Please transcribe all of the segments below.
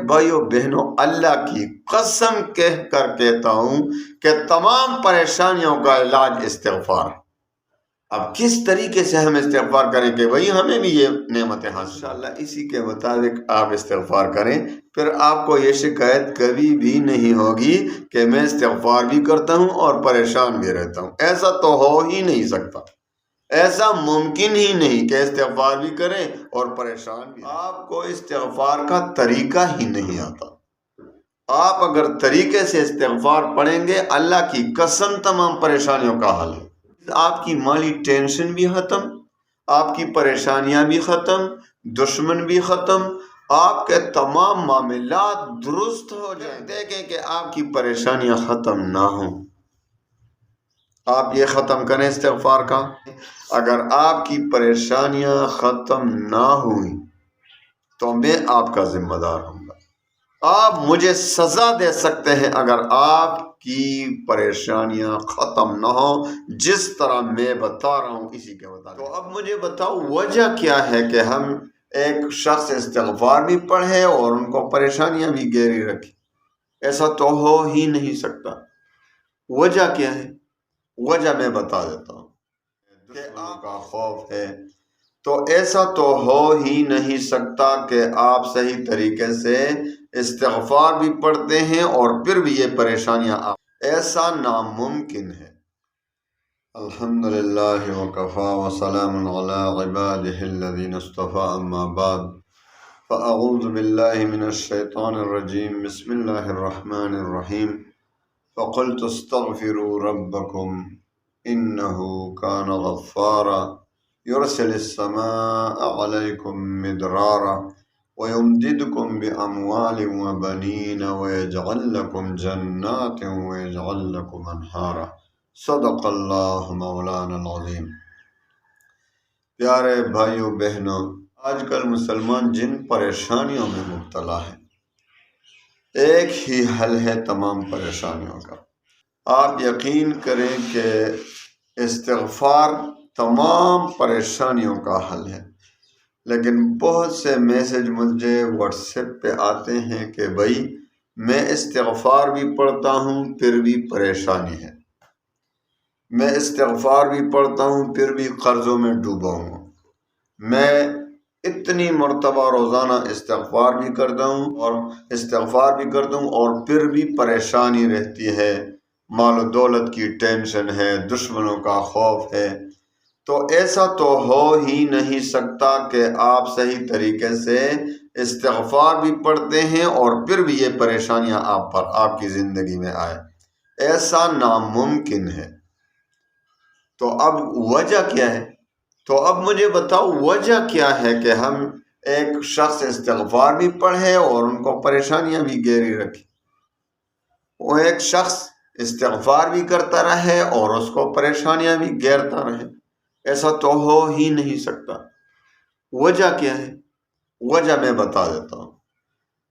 بھائیو بہنوں، اللہ کی قسم کہہ کر کہتا ہوں کہ تمام پریشانیوں کا علاج استغفار۔ اب کس طریقے سے ہم استغفار کریں کہ بھائی ہمیں بھی یہ نعمتیں حاصل؟ انشاءاللہ اسی کے مطابق آپ استغفار کریں، پھر آپ کو یہ شکایت کبھی بھی نہیں ہوگی کہ میں استغفار بھی کرتا ہوں اور پریشان بھی رہتا ہوں۔ ایسا تو ہو ہی نہیں سکتا، ایسا ممکن ہی نہیں کہ استغفار بھی کریں اور پریشان بھی۔ آپ کو استغفار کا طریقہ ہی نہیں آتا۔ آپ اگر طریقے سے استغفار پڑھیں گے، اللہ کی قسم تمام پریشانیوں کا حل ہے۔ آپ کی مالی ٹینشن بھی ختم، آپ کی پریشانیاں بھی ختم، دشمن بھی ختم، آپ کے تمام معاملات درست ہو جائیں۔ دیکھیں کہ آپ کی پریشانیاں ختم نہ ہوں، آپ یہ ختم کریں استغفار کا۔ اگر آپ کی پریشانیاں ختم نہ ہوئیں تو میں آپ کا ذمہ دار ہوں گا۔ آپ مجھے سزا دے سکتے ہیں اگر آپ کی پریشانیاں ختم نہ ہوں، جس طرح میں بتا رہا ہوں اسی کے مطابق۔ تو اب مجھے بتاؤ وجہ کیا ہے کہ ہم ایک شخص استغفار بھی پڑھے اور ان کو پریشانیاں بھی گھیری رکھی؟ ایسا تو ہو ہی نہیں سکتا۔ وجہ کیا ہے؟ وجہ میں بتا دیتا ہوں کہ آپ کا خوف ہے، تو ایسا تو ہو ہی نہیں سکتا کہ آپ صحیح طریقے سے استغفار بھی پڑھتے ہیں اور پھر بھی یہ پریشانیاں ایسا ناممکن ہے۔ الحمدللہ وکفا وسلام علی عبادہ الذین اصطفی، اما بعد فاعوذ باللہ من الشیطان الرجیم، بسم اللہ الرحمن الرحیم۔ فقلت استغفروا ربکم انہ کان غفارا یرسل السماء علیکم مدرارا وَيُمْدِدْكُمْ بِأَمْوَالٍ وَبَنِينَ وَيَجْعَلْ لَكُمْ جَنَّاتٍ وَيَجْعَلْ لَكُمْ أَنْهَارًا۔ صدق اللہ مولانا العظیم۔ پیارے بھائیوں بہنوں، آج کل مسلمان جن پریشانیوں میں مبتلا ہے، ایک ہی حل ہے تمام پریشانیوں کا۔ آپ یقین کریں کہ استغفار تمام پریشانیوں کا حل ہے، لیکن بہت سے میسج مجھے واٹس ایپ پہ آتے ہیں کہ بھائی میں استغفار بھی پڑھتا ہوں پھر بھی پریشانی ہے، میں استغفار بھی پڑھتا ہوں پھر بھی قرضوں میں ڈوبا ہوں، میں اتنی مرتبہ روزانہ استغفار بھی کرتا ہوں اور پھر بھی پریشانی رہتی ہے، مال و دولت کی ٹینشن ہے، دشمنوں کا خوف ہے۔ تو ایسا تو ہو ہی نہیں سکتا کہ آپ صحیح طریقے سے استغفار بھی پڑھتے ہیں اور پھر بھی یہ پریشانیاں آپ کی زندگی میں آئے، ایسا ناممکن ہے۔ تو اب وجہ کیا ہے؟ تو اب مجھے بتاؤ وجہ کیا ہے کہ ہم ایک شخص استغفار بھی پڑھے اور ان کو پریشانیاں بھی گھیری رکھی، وہ ایک شخص استغفار بھی کرتا رہے اور اس کو پریشانیاں بھی گھیرتا رہے؟ ایسا تو ہو ہی نہیں سکتا۔ وجہ کیا ہے؟ وجہ میں بتا دیتا ہوں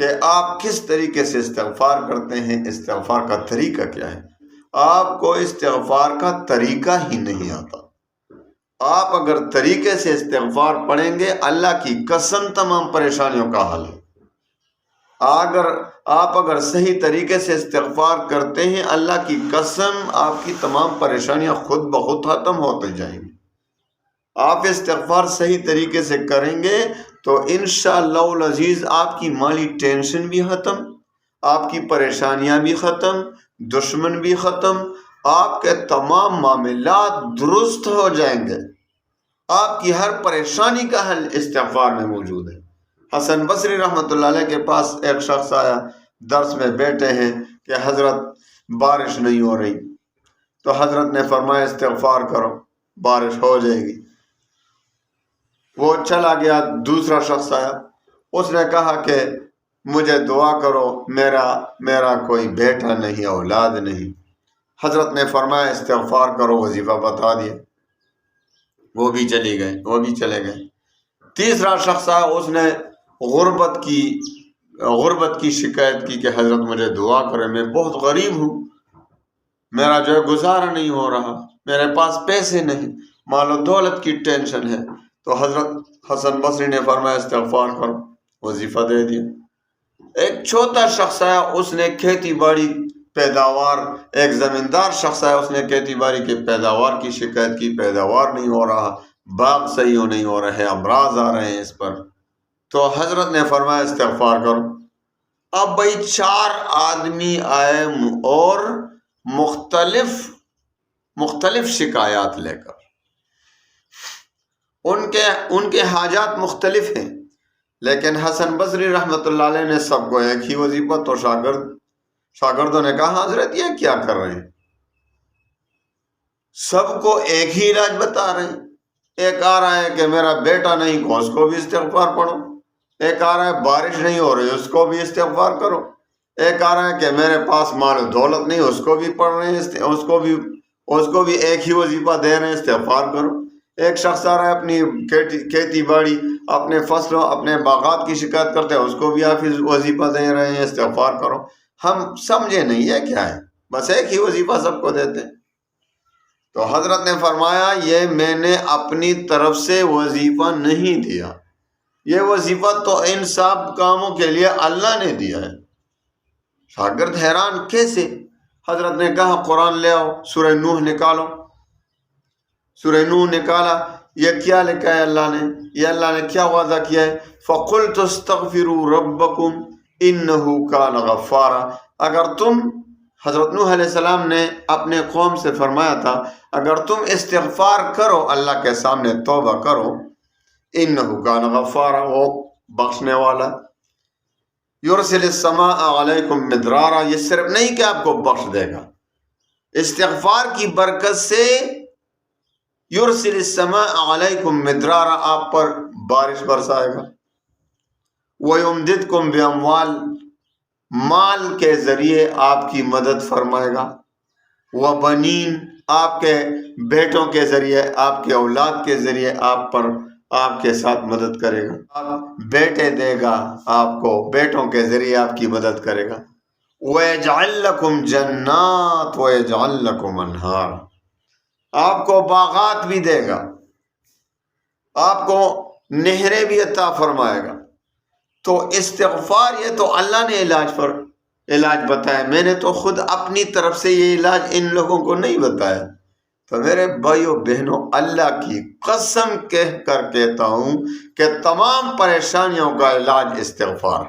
کہ آپ کس طریقے سے استغفار کرتے ہیں، استغفار کا طریقہ کیا ہے۔ آپ کو استغفار کا طریقہ ہی نہیں آتا۔ آپ اگر طریقے سے استغفار پڑھیں گے، اللہ کی قسم تمام پریشانیوں کا حل ہے۔ آپ اگر صحیح طریقے سے استغفار کرتے ہیں، اللہ کی قسم آپ کی تمام پریشانیاں خود بخود ختم ہوتی جائیں گی۔ آپ استغفار صحیح طریقے سے کریں گے تو انشاءاللہ العزیز آپ کی مالی ٹینشن بھی ختم، آپ کی پریشانیاں بھی ختم، دشمن بھی ختم، آپ کے تمام معاملات درست ہو جائیں گے۔ آپ کی ہر پریشانی کا حل استغفار میں موجود ہے۔ حسن بصری رحمۃ اللہ علیہ کے پاس ایک شخص آیا، درس میں بیٹھے ہیں کہ حضرت بارش نہیں ہو رہی، تو حضرت نے فرمایا استغفار کرو بارش ہو جائے گی۔ وہ چلا گیا، دوسرا شخص آیا، اس نے کہا کہ مجھے دعا کرو، میرا کوئی بیٹا نہیں، اولاد نہیں۔ حضرت نے فرمایا استغفار کرو، وظیفہ بتا دیا، وہ بھی چلے گئے۔ تیسرا شخص آیا، اس نے غربت کی شکایت کی کہ حضرت مجھے دعا کرے، میں بہت غریب ہوں، میرا جو ہے گزارا نہیں ہو رہا، میرے پاس پیسے نہیں، مال و دولت کی ٹینشن ہے۔ تو حضرت حسن بصری نے فرمایا استغفار کرو، وظیفہ دے دیا۔ ایک چھوٹا شخص آیا، اس نے کھیتی باڑی پیداوار، ایک زمیندار شخص آیا، اس نے کھیتی باڑی کی پیداوار کی شکایت کی، پیداوار نہیں ہو رہا، باغ صحیح نہیں ہو رہے، امراض آ رہے ہیں اس پر. تو حضرت نے فرمایا استغفار کرو. اب بھائی 4 آدمی آئے اور مختلف شکایات لے کر، ان کے حاجات مختلف ہیں، لیکن حسن بصری رحمۃ اللہ علیہ نے سب کو ایک ہی وظیفہ. تو شاگردوں نے کہا حضرت یہ کیا کر رہے ہیں؟ سب کو ایک ہی علاج بتا رہے ہیں. ایک آ رہا ہے کہ میرا بیٹا نہیں کو، اس کو بھی استغفار پڑھو. ایک آ رہا ہے بارش نہیں ہو رہی، اس کو بھی استغفار کرو. ایک آ رہا ہے کہ میرے پاس مال و دولت نہیں، اس کو بھی پڑھ رہے ہیں، اس کو بھی ایک ہی وظیفہ دے رہے ہیں استغفار کرو. ایک شخص آ رہا ہے اپنی کھیتی باڑی، اپنے فصلوں، اپنے باغات کی شکایت کرتے ہیں، اس کو بھی آپ وظیفہ دے رہے ہیں استغفار کرو. ہم سمجھے نہیں ہے کیا ہے، بس ایک ہی وظیفہ سب کو دیتے ہیں. تو حضرت نے فرمایا یہ میں نے اپنی طرف سے وظیفہ نہیں دیا، یہ وظیفہ تو ان سب کاموں کے لیے اللہ نے دیا ہے. شاگرد حیران کیسے؟ حضرت نے کہا قرآن لے آؤ، سورہ نوح نکالو. سورہ نوح نکالا. یہ کیا لکھا ہے اللہ نے؟ یہ اللہ نے کیا وعدہ کیا ہے؟ فَقُلْتُ اسْتَغْفِرُوا رَبَّكُمْ إِنَّهُ كَانَ غَفَّارًا. اگر تم، حضرت نوح علیہ السلام نے اپنے قوم سے فرمایا تھا اگر تم استغفار کرو، اللہ کے سامنے توبہ کرو، إِنَّهُ كَانَ غَفَّارًا، وہ بخشنے والا. یرسل السماء علیکم مدرارا، یہ صرف نہیں کہ آپ کو بخش دے گا، استغفار کی برکت سے یرسل السماء علیکم مدرارا، آپ پر بارش برسائے گا. وَيُمْدِدْكُمْ بِأَمْوَالٍ، مال کے ذریعے آپ کی مدد فرمائے گا. وَبَنِينَ، آپ کے بیٹوں کے ذریعے، آپ کے اولاد کے ذریعے آپ کے ساتھ مدد کرے گا. آپ بیٹے دے گا آپ کو، بیٹوں کے ذریعے آپ کی مدد کرے گا. وَيَجْعَلْ لَكُمْ جَنَّاتٍ وَيَجْعَلْ لَكُمْ أَنْهَارًا، آپ کو باغات بھی دے گا، آپ کو نہریں بھی عطا فرمائے گا. تو استغفار یہ تو اللہ نے علاج بتایا، میں نے تو خود اپنی طرف سے یہ علاج ان لوگوں کو نہیں بتایا. تو میرے بھائیوں بہنوں، اللہ کی قسم کہہ کر کہتا ہوں کہ تمام پریشانیوں کا علاج استغفار.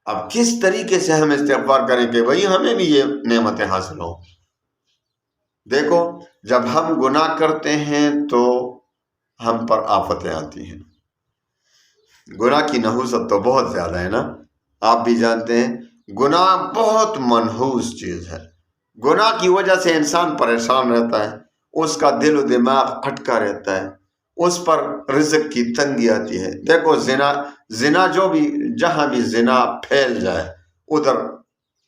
اب کس طریقے سے ہم استغفار کریں کہ بھائی ہمیں بھی یہ نعمتیں حاصل ہوں؟ دیکھو، جب ہم گناہ کرتے ہیں تو ہم پر آفتیں آتی ہیں. گناہ کی نحوست تو بہت زیادہ ہے نا، آپ بھی جانتے ہیں گناہ بہت منحوس چیز ہے. گناہ کی وجہ سے انسان پریشان رہتا ہے، اس کا دل و دماغ اٹکا رہتا ہے، اس پر رزق کی تنگی آتی ہے. دیکھو زنا جہاں بھی زنا پھیل جائے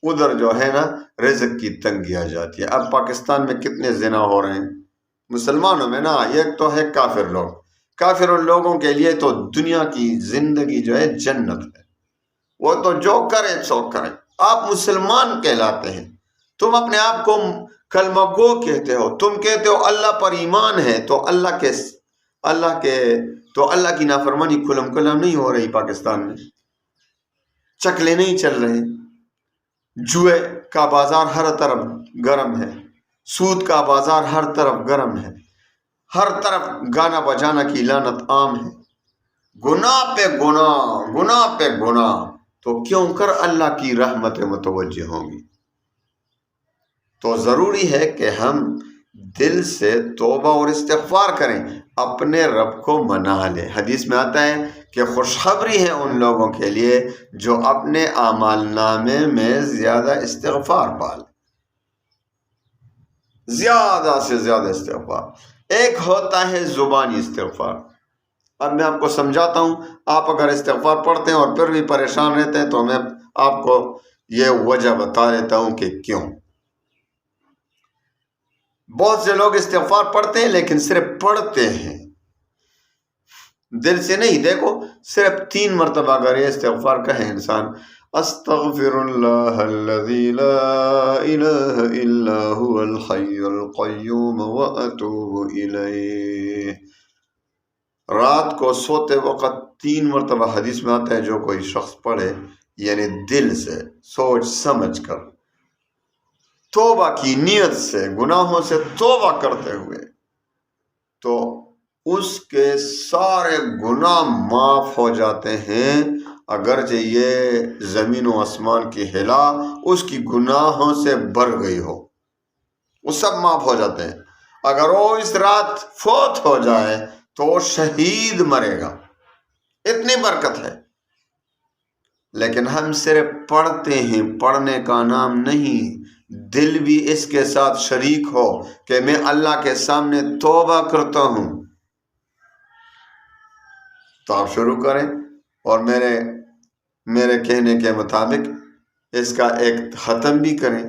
ادھر جو ہے نا رزق کی تنگی آ جاتی ہے. اب پاکستان میں کتنے زنا ہو رہے ہیں مسلمانوں میں نا. ایک تو ہے کافر لوگوں کے لیے تو دنیا کی زندگی جو ہے جنت ہے، وہ تو جو کرے سو کرے. آپ مسلمان کہلاتے ہیں، تم اپنے آپ کو کلمہ گو کہتے ہو، تم کہتے ہو اللہ پر ایمان ہے، تو اللہ کی نافرمانی کھلم کھلم نہیں ہو رہی پاکستان میں. چکلے نہیں چل رہے، جوئے کا بازار ہر طرف گرم ہے، سود کا بازار ہر طرف گرم ہے، ہر طرف گانا بجانا کی لعنت عام ہے، گناہ پہ گناہ. تو کیوں کر اللہ کی رحمت متوجہ ہوں گی؟ تو ضروری ہے کہ ہم دل سے توبہ اور استغفار کریں، اپنے رب کو منا لیں. حدیث میں آتا ہے کہ خوشخبری ہے ان لوگوں کے لیے جو اپنے اعمال نامے میں زیادہ استغفار پالیں، زیادہ سے زیادہ استغفار. ایک ہوتا ہے زبانی استغفار. اب میں آپ کو سمجھاتا ہوں، آپ اگر استغفار پڑھتے ہیں اور پھر بھی پریشان رہتے ہیں تو میں آپ کو یہ وجہ بتا دیتا ہوں کہ کیوں. بہت سے لوگ استغفار پڑھتے ہیں لیکن صرف پڑھتے ہیں، دل سے نہیں. دیکھو صرف 3 مرتبہ اگر یہ استغفار کہے انسان، استغفر اللہ الذی لا الہ الا هو الحی القیوم واتوب الیہ، رات کو سوتے وقت 3 مرتبہ حدیث میں آتا ہے جو کوئی شخص پڑھے یعنی دل سے سوچ سمجھ کر توبہ کی نیت سے گناہوں سے توبہ کرتے ہوئے تو اس کے سارے گناہ معاف ہو جاتے ہیں، اگرچہ یہ زمین و آسمان کی ہلا اس کی گناہوں سے بھر گئی ہو، وہ سب معاف ہو جاتے ہیں۔ اگر وہ اس رات فوت ہو جائے تو وہ شہید مرے گا، اتنی برکت ہے۔ لیکن ہم صرف پڑھتے ہیں، پڑھنے کا نام نہیں، دل بھی اس کے ساتھ شریک ہو کہ میں اللہ کے سامنے توبہ کرتا ہوں، تو آپ شروع کریں اور میرے کہنے کے مطابق اس کا ایک ختم بھی کریں۔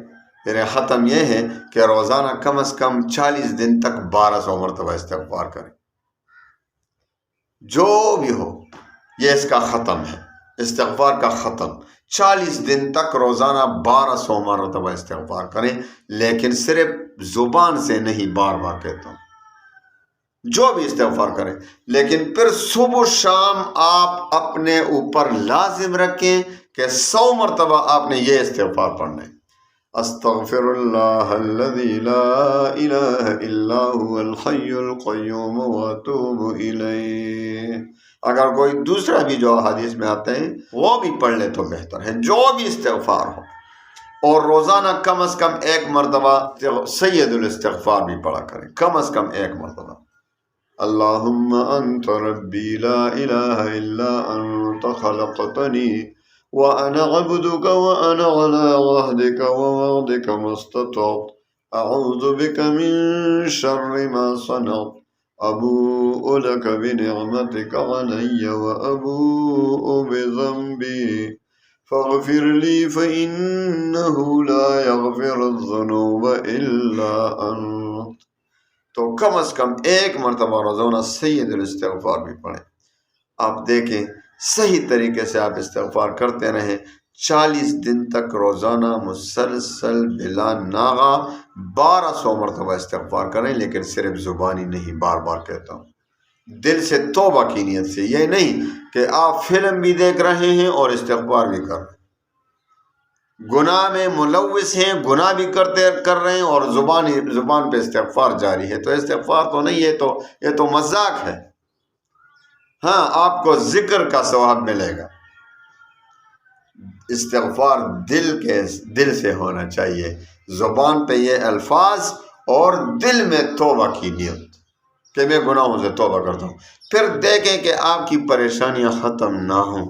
میرے ختم یہ ہے کہ روزانہ کم از کم 40 دن تک 1200 مرتبہ استغفار کریں، جو بھی ہو، یہ اس کا ختم ہے، استغفار کا ختم۔ 40 دن تک روزانہ 1200 مرتبہ استغفار کریں، لیکن صرف زبان سے نہیں، بار بار کہتا ہوں، جو بھی استغفار کریں، لیکن پھر صبح شام آپ اپنے اوپر لازم رکھیں کہ 100 مرتبہ آپ نے یہ استغفار پڑھنا ہے۔ استغفر اللہ الذی لا الہ الا هو الحی القیوم واتوب الیہ۔ اگر کوئی دوسرا بھی جو حدیث میں آتے ہیں وہ بھی پڑھ لے تو بہتر ہے، جو بھی استغفار ہو، اور روزانہ کم از کم 1 مرتبہ سید الاستغفار بھی پڑھا کریں، کم از کم 1 مرتبہ۔ اللہم انت ربی لا الہ الا انت خلقتنی وانا عبدک وانا علی عہدک ووعدک ما استطعت اعوذ بک من شر ما صنعت ابوء لک بنعمتک علی وابوء بذنبی فاغفر لی فانہ لا یغفر الذنوب الا انت۔ تو کم از کم 1 مرتبہ روزانہ سید الاستغفار بھی پڑھیں۔ آپ دیکھیں صحیح طریقے سے آپ استغفار کرتے رہیں، 40 دن تک روزانہ مسلسل بلا ناغہ 1200 مرتبہ استغفار کریں، لیکن صرف زبانی نہیں، بار بار کہتا ہوں، دل سے توبہ کی نیت سے۔ یہ نہیں کہ آپ فلم بھی دیکھ رہے ہیں اور استغفار بھی کر رہے ہیں، گناہ میں ملوث ہیں، گناہ بھی کر رہے ہیں اور زبان پہ استغفار جاری ہے، تو استغفار تو نہیں، یہ تو مذاق ہے۔ ہاں، آپ کو ذکر کا ثواب ملے گا۔ استغفار دل سے ہونا چاہیے، زبان پہ یہ الفاظ اور دل میں توبہ کی نیت کہ میں گناہوں سے توبہ کرتا ہوں۔ پھر دیکھیں کہ آپ کی پریشانیاں ختم نہ ہوں،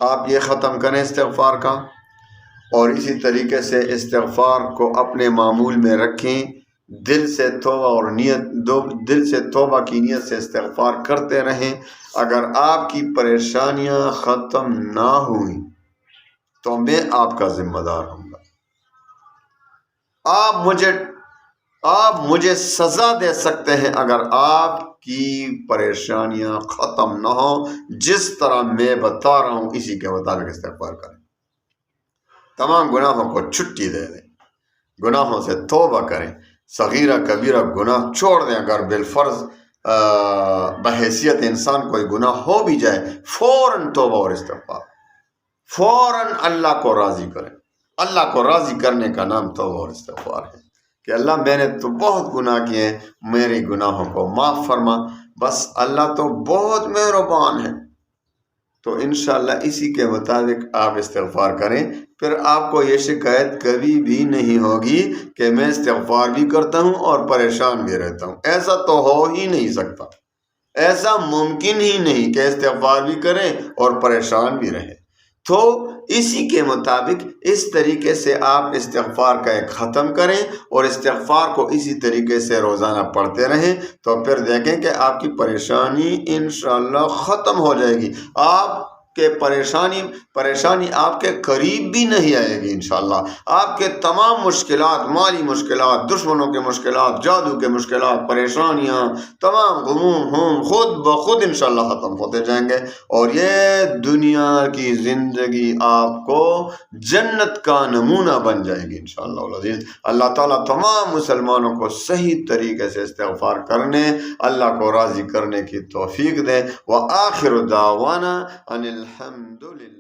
آپ یہ ختم کریں استغفار کا، اور اسی طریقے سے استغفار کو اپنے معمول میں رکھیں، دل سے توبہ کی نیت سے استغفار کرتے رہیں۔ اگر آپ کی پریشانیاں ختم نہ ہوئیں تو میں آپ کا ذمہ دار ہوں گا، آپ مجھے سزا دے سکتے ہیں اگر آپ کی پریشانیاں ختم نہ ہوں۔ جس طرح میں بتا رہا ہوں اسی کے مطابق استغفار کریں، تمام گناہوں کو چھٹی دے دیں، گناہوں سے توبہ کریں، صغیرہ کبیرہ گناہ چھوڑ دیں۔ اگر بالفرض بحیثیت انسان کوئی گناہ ہو بھی جائے، فوراً توبہ اور استغفار، فوراً اللہ کو راضی کریں۔ اللہ کو راضی کرنے کا نام توبہ اور استغفار ہے کہ اللہ میں نے تو بہت گناہ کیے ہیں، میری گناہوں کو معاف فرما۔ بس اللہ تو بہت مہربان ہے۔ تو انشاءاللہ اسی کے مطابق آپ استغفار کریں، پھر آپ کو یہ شکایت کبھی بھی نہیں ہوگی کہ میں استغفار بھی کرتا ہوں اور پریشان بھی رہتا ہوں۔ ایسا تو ہو ہی نہیں سکتا، ایسا ممکن ہی نہیں کہ استغفار بھی کریں اور پریشان بھی رہیں۔ تو اسی کے مطابق اس طریقے سے آپ استغفار کا ایک ختم کریں اور استغفار کو اسی طریقے سے روزانہ پڑھتے رہیں، تو پھر دیکھیں کہ آپ کی پریشانی انشاءاللہ ختم ہو جائے گی۔ آپ کہ پریشانی آپ کے قریب بھی نہیں آئے گی انشاءاللہ. آپ کے تمام مشکلات، مالی مشکلات، دشمنوں کے مشکلات، جادو کے مشکلات، پریشانیاں، تمام غموم خود بخود انشاءاللہ ختم ہوتے جائیں گے، اور یہ دنیا کی زندگی آپ کو جنت کا نمونہ بن جائے گی انشاءاللہ العزیز. اللہ تعالیٰ تمام مسلمانوں کو صحیح طریقے سے استغفار کرنے، اللہ کو راضی کرنے کی توفیق دے. وآخر دعوانا ان الحمد للہ.